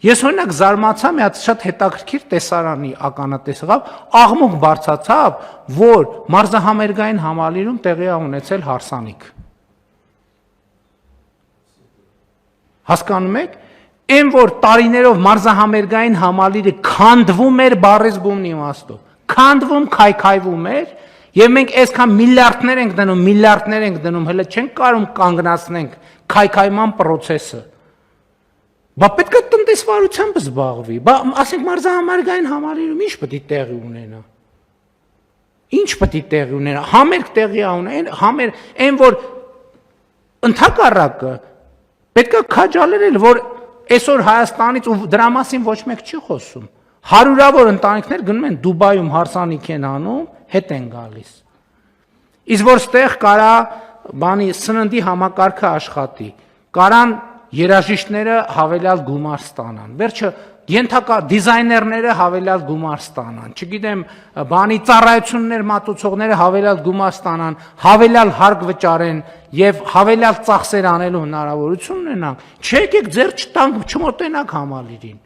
Ես օրինակ զարմացա մի հատ շատ հետաքրքիր տեսարանի ականատես եղավ, աղմուկ բարձրացավ, որ մարզահամերգային համալիրում տեղի է ունեցել հարսանիք։ Հասկանում եք, այն որ տարիներով մարզահամերգային համալիրը քանդվում էր բառից բումն իմաստով, քանդվում, քայքայվում էր, եւ մենք այսքան միլիարդներ ենք դնում, հələ չենք կարող կանգնացնենք քայքայման process-ը։ Բա պետք է տնտեսվարությամբ զբաղվի, բա ասենք մարզահամերգային համալիրում ինչ պետք է տեղի ունենա։ Ինչ պետք է տեղի ունենա, համերգ տեղի ունենա, այն որ ընդհակառակը պետք է քաջալերել, որ այսօր Հայաստանից ու դրա մասին ոչ մեկ չի խոսում։ Հարյուրավոր ընտանիքներ գնում են Դուբայում հարսանիք են անում, հետ են գալիս։ Իսկ որ ստեղ կարա բանի սննդի համակարգը աշխատի, կարան երաժիշտները հավելյալ գումար ստանան, վերջը ենթակա դիզայներները հավելյալ գումար ստանան, չգիտեմ, բանի ծառայություններ մատուցողները հավելյալ գումար ստանան, հավելյալ հարկ վճարեն եւ հավելյալ ծախսեր անելու հնարավորություն ունենան, չեկեք ձեր չտանք չմոտենաք համալիրին։